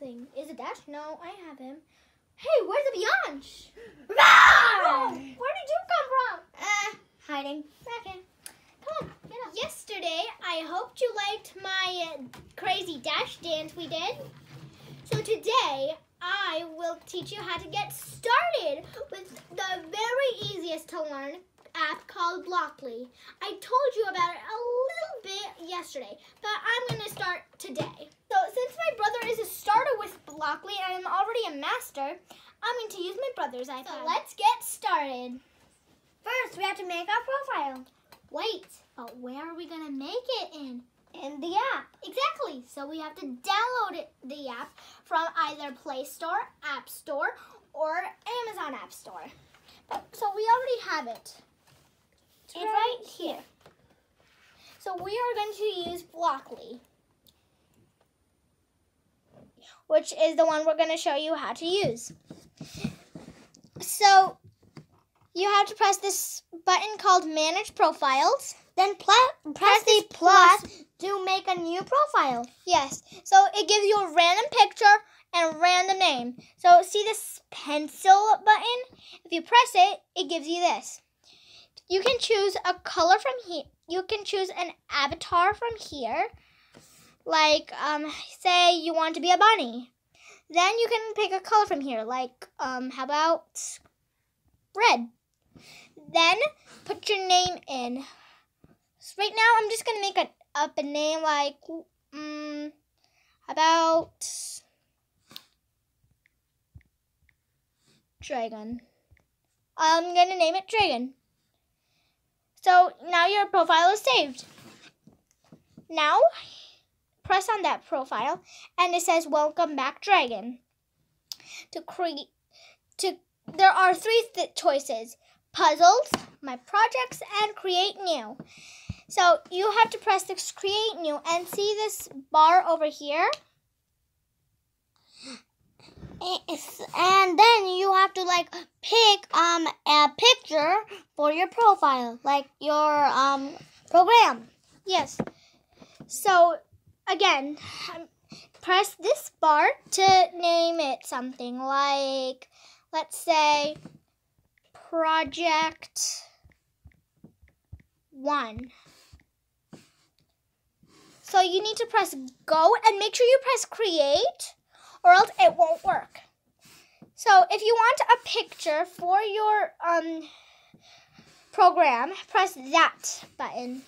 something. Is it Dash? No, I have him. Hey, where's the Beyonce? Where did you come from? Hiding. Okay. Come on, get up. Yesterday, I hoped you liked my crazy Dash dance we did. So today, I will teach you how to get started with the very easiest to learn app called Blockly. I told you about it a little bit yesterday, but I'm going to start today. So since my brother is a starter with Blockly and I'm already a master, I'm going to use my brother's iPad. So let's get started. First, we have to make our profile. Wait, but where are we going to make it in? In the app. Exactly. So we have to download the app from either Play Store, App Store, or Amazon App Store. So we already have it. It's right here. So we are going to use Blockly, which is the one we're going to show you how to use. So you have to press this button called Manage Profiles. Then press the plus to make a new profile. Yes. So it gives you a random picture and a random name. So see this pencil button? If you press it, it gives you this. You can choose a color from here. You can choose an avatar from here. Like, say you want to be a bunny. Then you can pick a color from here. Like, how about red? Then put your name in. So right now, I'm just going to make up a name like, about Dragon. I'm going to name it Dragon. So now your profile is saved. Now, press on that profile, and it says, Welcome back, Dragon. There are three choices. Puzzles, My Projects, and Create New. So you have to press this Create New and see this bar over here. And then you have to pick a picture for your profile, like your program. Yes. So again, press this bar to name it something like, let's say, Project 1. So you need to press go and make sure you press create, or else it won't work. So if you want a picture for your program, press that button.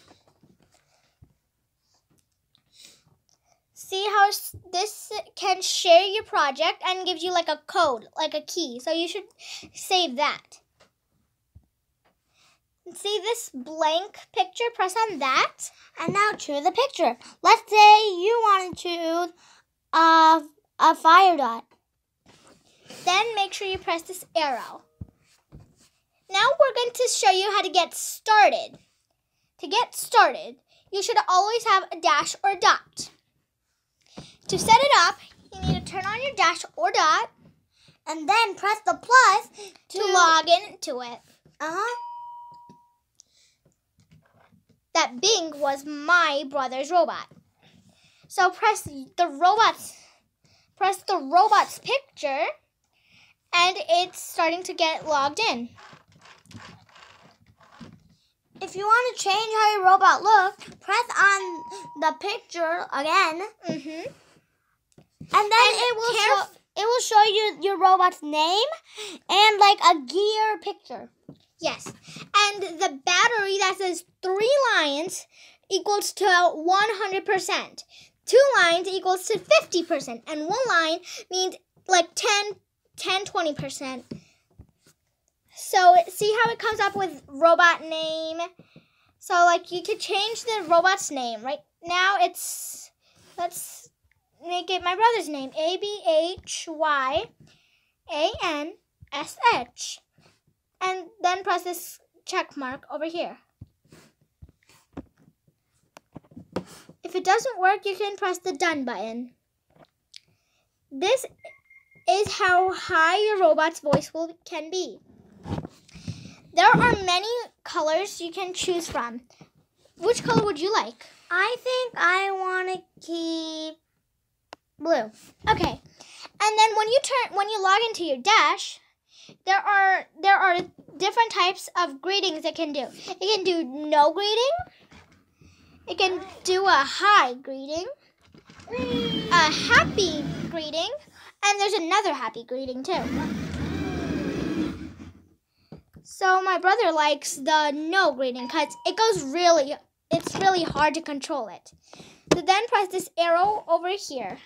See how this can share your project and gives you like a code, like a key. So you should save that. See this blank picture? Press on that. And now choose a picture. Let's say you want to choose a fire dot. Then make sure you press this arrow. Now we're going to show you how to get started. To get started, you should always have a dash or a dot. To set it up, you need to turn on your dash or dot, and then press the plus to log into it. That Bing was my brother's robot. So press the robot's picture, and it's starting to get logged in. If you want to change how your robot looks, press on the picture again. And then it will show you your robot's name and like a gear picture. Yes. And the battery that says 3 lines equals to 100%. 2 lines equals to 50%. And 1 line means like 20%. So see how it comes up with robot name? So like you could change the robot's name. Right now let's make it my brother's name. ABHYANSH. And then press this check mark over here. If it doesn't work, you can press the done button. This is how high your robot's voice can be. There are many colors you can choose from. Which color would you like? I think I want to keep Blue. Okay. And then when you log into your Dash, there are different types of greetings it can do. It can do no greeting. It can do a hi greeting, a happy greeting, and there's another happy greeting too. So my brother likes the no greeting because it's really hard to control it. So then press this arrow over here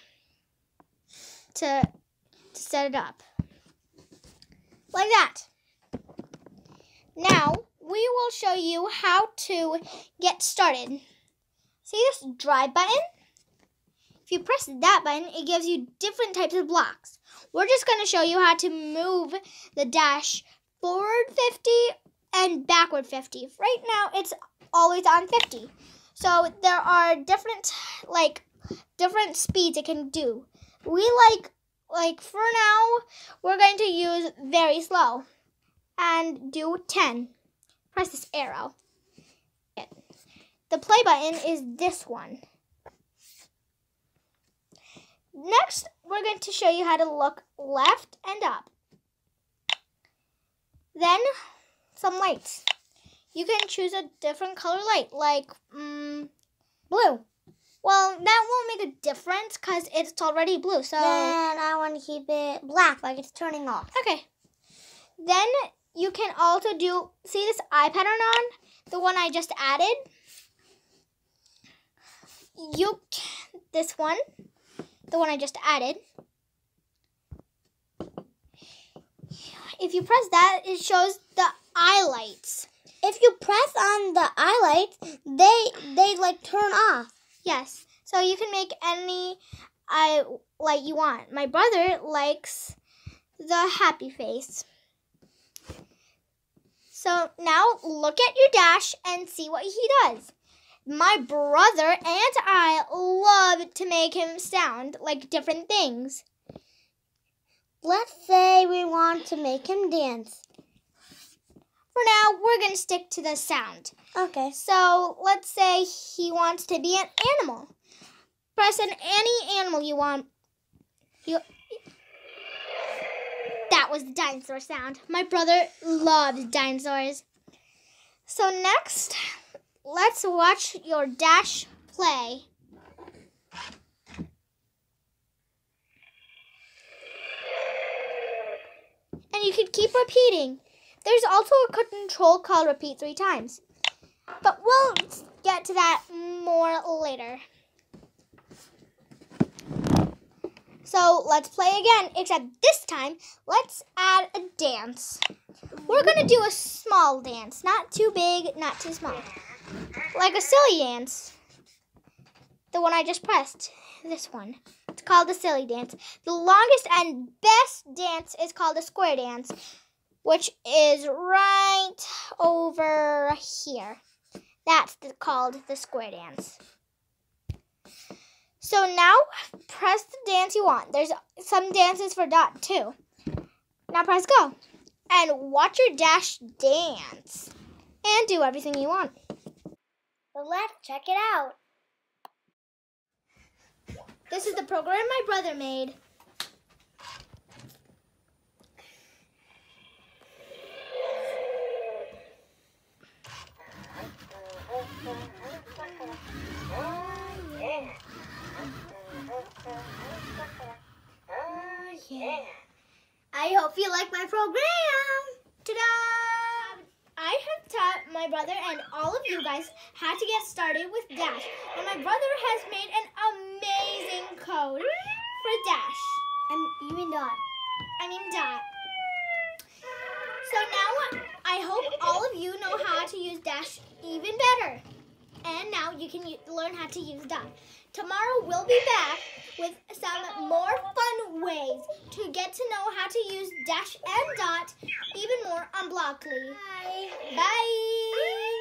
to set it up. Like that. Now, we will show you how to get started. See this drive button? If you press that button, it gives you different types of blocks. We're just going to show you how to move the Dash forward 50 and backward 50. Right now, it's always on 50. So there are different speeds it can do. We like for now, we're going to use very slow and do 10. Press this arrow. The play button is this one. Next, we're going to show you how to look left and up. Then, some lights. You can choose a different color light, like blue. Well, that won't make a difference because it's already blue. So then I want to keep it black, like it's turning off. Okay. Then you can also see this eye pattern on, the one I just added. This one, the one I just added. If you press that, it shows the eye lights. If you press on the eye lights, they like turn off. Yes. So you can make any eye light you want. My brother likes the happy face. So now look at your Dash and see what he does. My brother and I love to make him sound like different things. Let's say we want to make him dance. For now, we're going to stick to the sound. Okay. So let's say he wants to be an animal. Press any animal you want. That was the dinosaur sound. My brother loves dinosaurs. So next, let's watch your Dash play. And you can keep repeating. There's also a control called repeat 3 times. But we'll get to that more later. So let's play again, except this time, let's add a dance. We're going to do a small dance, not too big, not too small. Like a silly dance. The one I just pressed, this one. It's called the silly dance. The longest and best dance is called the square dance, which is right over here. That's called the square dance. So now press the dance you want. There's some dances for dot too. Now press go and watch your Dash dance and do everything you want. So let's check it out. This is the program my brother made. Yeah. I hope you like my program. Ta-da! I have taught my brother and all of you guys how to get started with Dash. And my brother has made an amazing code for Dash. You mean dot. I mean dot. So now I hope all of you know how to use Dash even better. And now you can learn how to use dot. Tomorrow we'll be back with some more fun ways to get to know how to use Dash and dot even more on Blockly. Bye. Bye.